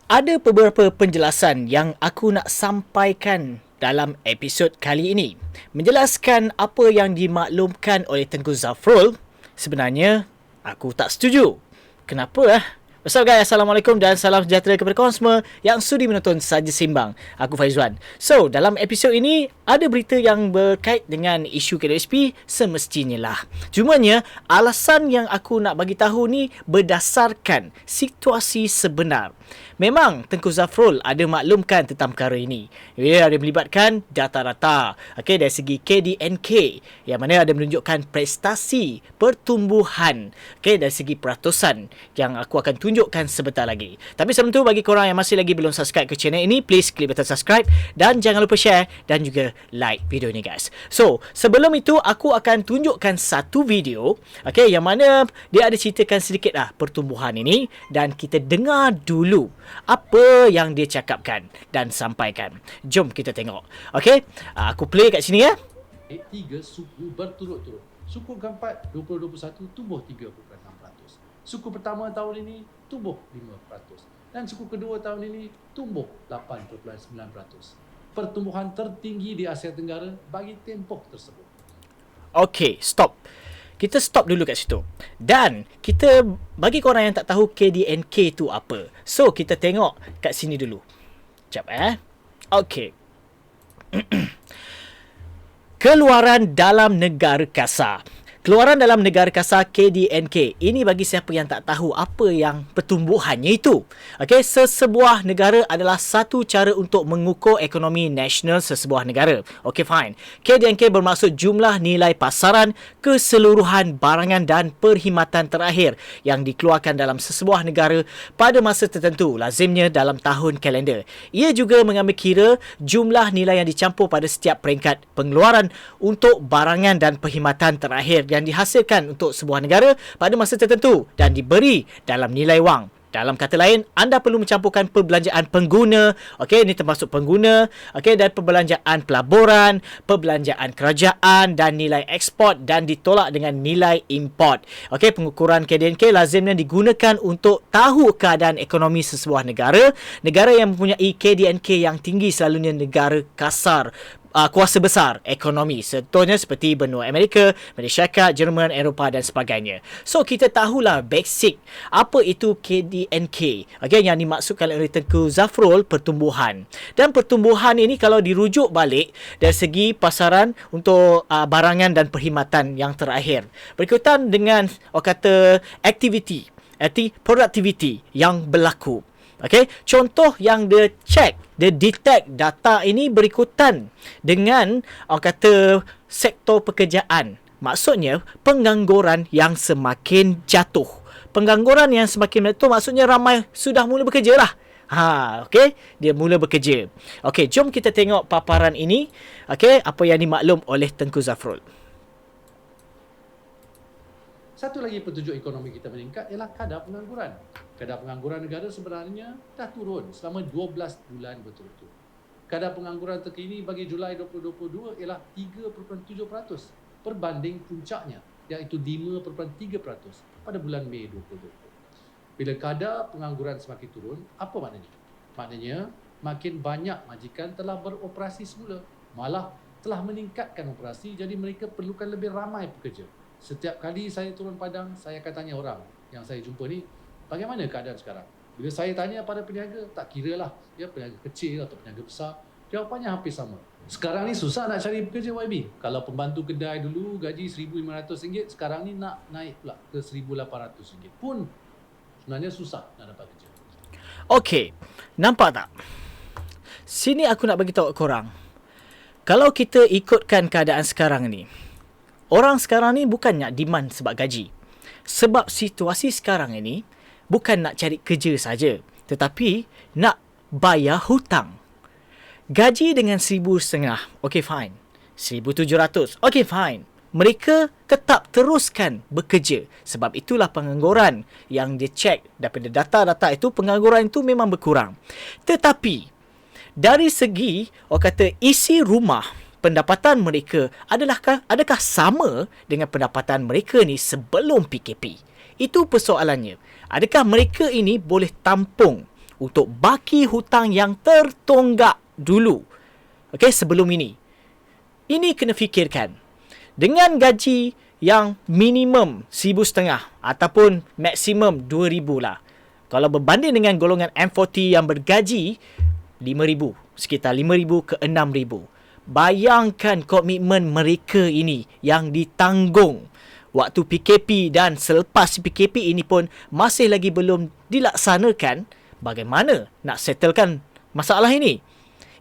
Ada beberapa penjelasan yang aku nak sampaikan dalam episod kali ini. Menjelaskan apa yang dimaklumkan oleh Tengku Zafrul, sebenarnya aku tak setuju. Kenapa? What's up guys, Assalamualaikum dan salam sejahtera kepada korang semua yang sudi menonton Saja Simbang. Aku Faizwan. So, dalam episod ini ada berita yang berkait dengan isu KWSP semestinya lah. Cumanya, alasan yang aku nak bagi tahu ni berdasarkan situasi sebenar. Memang Tengku Zafrul ada maklumkan tentang perkara ini. Ia ada melibatkan data-data dari segi KDNK yang mana ada menunjukkan prestasi pertumbuhan dari segi peratusan yang aku akan tunjukkan sebentar lagi. Tapi sebelum tu, bagi korang yang masih lagi belum subscribe ke channel ini, please klik button subscribe dan jangan lupa share dan juga like video ni guys. So, sebelum itu aku akan tunjukkan satu video yang mana dia ada ceritakan sedikit lah pertumbuhan ini dan kita dengar dulu apa yang dia cakapkan dan sampaikan. Jom kita tengok. Aku play kat sini ya. Tiga suku berturut-turut. Suku keempat 2021 tumbuh 3.6%. Suku pertama tahun ini tumbuh 5%. Dan suku kedua tahun ini tumbuh 8.9%. Pertumbuhan tertinggi di Asia Tenggara bagi tempoh tersebut. Stop. Kita stop dulu kat situ. Dan kita bagi korang yang tak tahu KDNK tu apa. So kita tengok kat sini dulu. Sekejap Keluaran dalam negara kasar. Keluaran dalam negara kasar KDNK. Ini bagi siapa yang tak tahu apa yang pertumbuhannya itu. Sesebuah negara adalah satu cara untuk mengukur ekonomi nasional sesebuah negara. Fine. KDNK bermaksud jumlah nilai pasaran keseluruhan barangan dan perkhidmatan terakhir yang dikeluarkan dalam sesebuah negara pada masa tertentu, lazimnya dalam tahun kalender. Ia juga mengambil kira jumlah nilai yang dicampur pada setiap peringkat pengeluaran untuk barangan dan perkhidmatan terakhir yang dihasilkan untuk sebuah negara pada masa tertentu dan diberi dalam nilai wang. Dalam kata lain, anda perlu mencampurkan perbelanjaan pengguna, ini termasuk pengguna, dan perbelanjaan pelaburan, perbelanjaan kerajaan dan nilai ekspor dan ditolak dengan nilai import. Pengukuran KDNK lazimnya digunakan untuk tahu keadaan ekonomi sesebuah negara. Negara yang mempunyai KDNK yang tinggi selalunya negara kasar, kuasa besar ekonomi, contohnya seperti benua Amerika, Malaysia Syarikat, Jerman, Eropah dan sebagainya. So kita tahulah basic apa itu KDNK yang dimaksudkan oleh Tengku Zafrul, pertumbuhan. Dan pertumbuhan ini kalau dirujuk balik dari segi pasaran untuk barangan dan perkhidmatan yang terakhir berkaitan dengan produktiviti yang berlaku. Contoh yang dia check, dia detect data ini berikutan dengan sektor pekerjaan. Maksudnya pengangguran yang semakin jatuh. Pengangguran yang semakin jatuh maksudnya ramai sudah mula bekerja lah. Dia mula bekerja. Jom kita tengok paparan ini. Apa yang dimaklum oleh Tengku Zafrul. Satu lagi petunjuk ekonomi kita meningkat ialah kadar pengangguran. Kadar pengangguran negara sebenarnya dah turun selama 12 bulan berturut-turut. Kadar pengangguran terkini bagi Julai 2022 ialah 3.7% berbanding puncaknya iaitu 5.3% pada bulan Mei 2020. Bila kadar pengangguran semakin turun, apa maknanya? Maknanya makin banyak majikan telah beroperasi semula, malah telah meningkatkan operasi, jadi mereka perlukan lebih ramai pekerja. Setiap kali saya turun padang, saya akan tanya orang yang saya jumpa ni, bagaimana keadaan sekarang? Bila saya tanya pada peniaga, tak kira lah, peniaga kecil atau peniaga besar, jawapannya hampir sama. Sekarang ni susah nak cari pekerja YB. Kalau pembantu kedai dulu gaji RM1,500, sekarang ni nak naik pula ke RM1,800 pun sebenarnya susah nak dapat kerja. Nampak tak? Sini aku nak bagi tahu korang. Kalau kita ikutkan keadaan sekarang ni, orang sekarang ni bukan nak demand sebab gaji. Sebab situasi sekarang ini bukan nak cari kerja saja, tetapi nak bayar hutang. Gaji dengan RM1,500, fine. RM1,700, fine. Mereka tetap teruskan bekerja. Sebab itulah pengangguran yang dia check daripada data-data itu, pengangguran itu memang berkurang. Tetapi dari segi isi rumah, pendapatan mereka adakah sama dengan pendapatan mereka ni sebelum PKP? Itu persoalannya. Adakah mereka ini boleh tampung untuk baki hutang yang tertonggak dulu. Okey, sebelum ini. Ini kena fikirkan. Dengan gaji yang minimum 1,500 ataupun maksimum 2,000 lah. Kalau berbanding dengan golongan M40 yang bergaji 5,000, sekitar 5,000 ke 6,000. Bayangkan komitmen mereka ini yang ditanggung waktu PKP dan selepas PKP ini pun masih lagi belum dilaksanakan. Bagaimana nak settlekan masalah ini?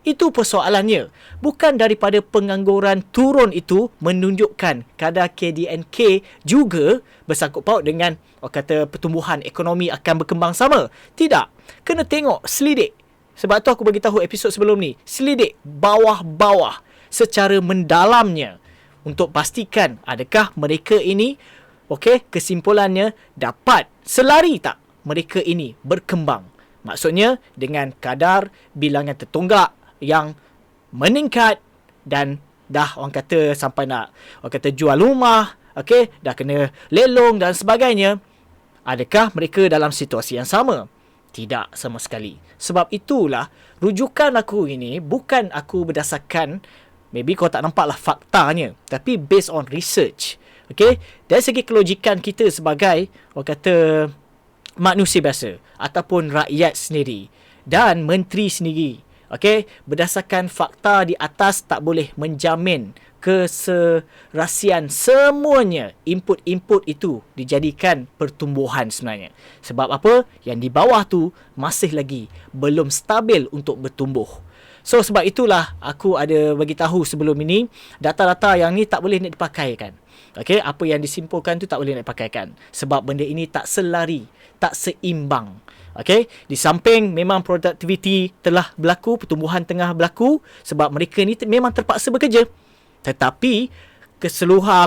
Itu persoalannya. Bukan daripada pengangguran turun itu menunjukkan kadar KDNK juga bersangkut paut dengan kata pertumbuhan ekonomi akan berkembang sama. Tidak. Kena tengok, selidik. Sebab tu aku bagi tahu episod sebelum ni. Selidik bawah-bawah secara mendalamnya untuk pastikan adakah mereka ini, kesimpulannya dapat selari tak mereka ini berkembang. Maksudnya dengan kadar bilangan tertonggak yang meningkat dan dah orang kata sampai nak jual rumah, dah kena lelong dan sebagainya. Adakah mereka dalam situasi yang sama? Tidak sama sekali. Sebab itulah rujukan aku ini bukan aku berdasarkan, maybe kau tak nampak lah faktanya, tapi based on research. Dari segi kelojikan kita sebagai manusia biasa ataupun rakyat sendiri dan menteri sendiri, berdasarkan fakta di atas tak boleh menjamin keserasian semuanya. Input-input itu dijadikan pertumbuhan sebenarnya. Sebab apa? Yang di bawah tu masih lagi belum stabil untuk bertumbuh. So sebab itulah aku ada bagi tahu sebelum ini, data-data yang ni tak boleh nak dipakaikan. Apa yang disimpulkan tu tak boleh nak dipakaikan. Sebab benda ini tak selari, tak seimbang. Di samping memang produktiviti telah berlaku, pertumbuhan tengah berlaku sebab mereka ni memang terpaksa bekerja. Tetapi keseluruhan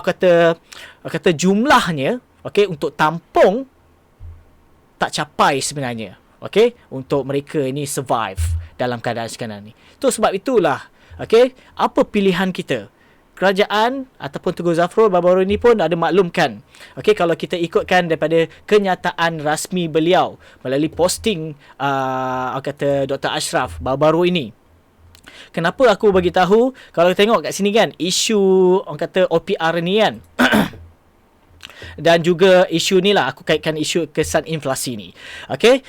kata jumlahnya untuk tampung tak capai sebenarnya. Untuk mereka ini survive dalam keadaan sekarang ni. Tu sebab itulah apa pilihan kita? Kerajaan ataupun Tengku Zafrul baru-baru ini pun ada maklumkan. Kalau kita ikutkan daripada kenyataan rasmi beliau melalui posting Dr. Ashraf baru-baru ini. Kenapa aku bagi tahu? Kalau tengok kat sini kan, isu OPR ni kan. Dan juga isu ni lah, aku kaitkan isu kesan inflasi ni.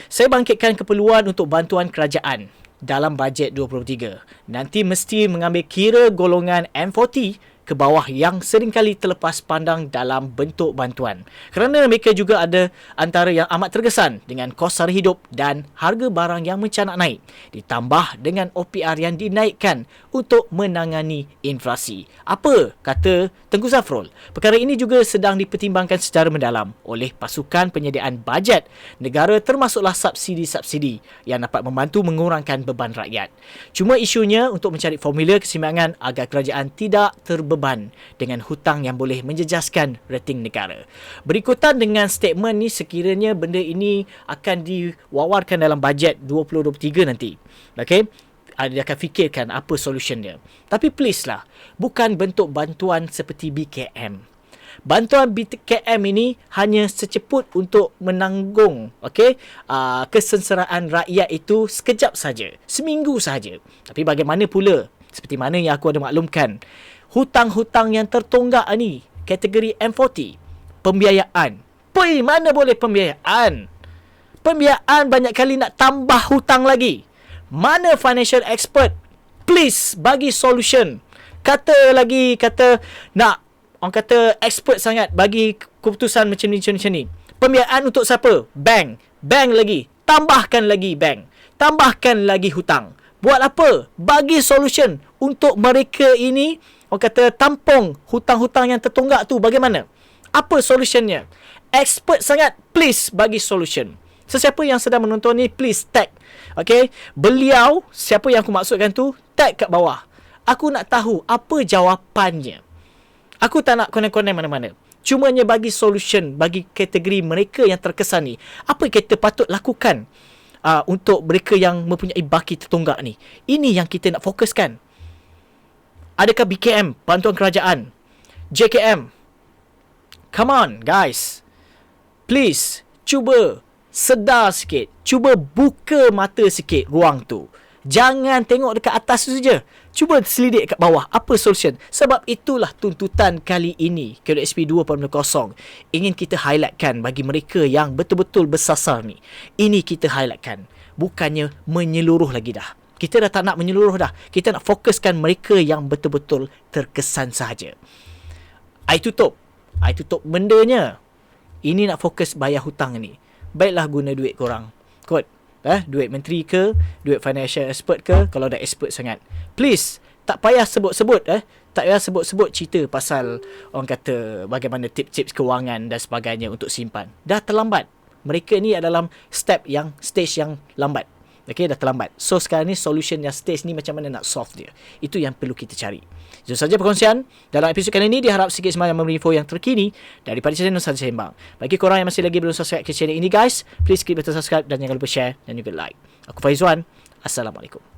Saya bangkitkan keperluan untuk bantuan kerajaan dalam bajet 2023. Nanti mesti mengambil kira golongan M40 ke bawah yang seringkali terlepas pandang dalam bentuk bantuan. Kerana mereka juga ada antara yang amat terkesan dengan kos sara hidup dan harga barang yang mencanak naik. Ditambah dengan OPR yang dinaikkan untuk menangani inflasi. Apa kata Tengku Zafrul? Perkara ini juga sedang dipertimbangkan secara mendalam oleh pasukan penyediaan bajet negara, termasuklah subsidi-subsidi yang dapat membantu mengurangkan beban rakyat. Cuma isunya untuk mencari formula keseimbangan agar kerajaan tidak terbeban dengan hutang yang boleh menjejaskan rating negara. Berikutan dengan statement ni, sekiranya benda ini akan diwawarkan dalam bajet 2023 nanti. Dia akan fikirkan apa solutionnya. Tapi please lah, bukan bentuk bantuan seperti BKM. Bantuan BKM ini hanya seceput untuk menanggung kesengsaraan rakyat itu sekejap saja, seminggu saja. Tapi bagaimana pula, seperti mana yang aku ada maklumkan, hutang-hutang yang tertonggak ni kategori M40, pembiayaan. Mana boleh pembiayaan? Pembiayaan banyak kali nak tambah hutang lagi. Mana financial expert? Please bagi solution. Kata nak orang kata expert sangat bagi keputusan macam ni. Pembiayaan untuk siapa? Bank lagi. Tambahkan lagi bank. Tambahkan lagi hutang. Buat apa? Bagi solution untuk mereka ini, orang kata tampung hutang-hutang yang tertonggak tu. Bagaimana? Apa solutionnya? Expert sangat, please bagi solution. Sesiapa yang sedang menonton ni, please tag. Beliau, siapa yang aku maksudkan tu, tag kat bawah. Aku nak tahu apa jawapannya. Aku tak nak konen-konen mana-mana. Cumanya bagi solution bagi kategori mereka yang terkesan ni. Apa yang kita patut lakukan untuk mereka yang mempunyai baki tertonggak ni? Ini yang kita nak fokuskan. Adakah BKM, bantuan kerajaan? JKM? Come on guys. Please, cuba sedar sikit. Cuba buka mata sikit ruang tu. Jangan tengok dekat atas tu saja. Cuba selidik kat bawah. Apa solution? Sebab itulah tuntutan kali ini KWSP 2.0 ingin kita highlightkan bagi mereka yang betul-betul bersasar ni. Ini kita highlightkan. Bukannya menyeluruh lagi dah. Kita dah tak nak menyeluruh dah. Kita nak fokuskan mereka yang betul-betul terkesan sahaja. I tutup bendanya. Ini nak fokus bayar hutang ni. Baiklah guna duit korang. Kot. Duit menteri ke, duit financial expert ke, kalau dah expert sangat. Please, tak payah sebut-sebut. Tak payah sebut-sebut cerita pasal orang kata bagaimana tips-tips kewangan dan sebagainya untuk simpan. Dah terlambat. Mereka ni adalah stage yang lambat. Okay, dah terlambat. So sekarang ni solution yang stage ni macam mana nak solve dia. Itu yang perlu kita cari. Itu saja perkongsian dalam episod kali ini. Diharap sikit semangat memberi info yang terkini daripada channel Nusa Sembang. Bagi korang yang masih lagi belum subscribe ke channel ini guys, please klik button subscribe dan jangan lupa share dan juga like. Aku Faizwan. Assalamualaikum.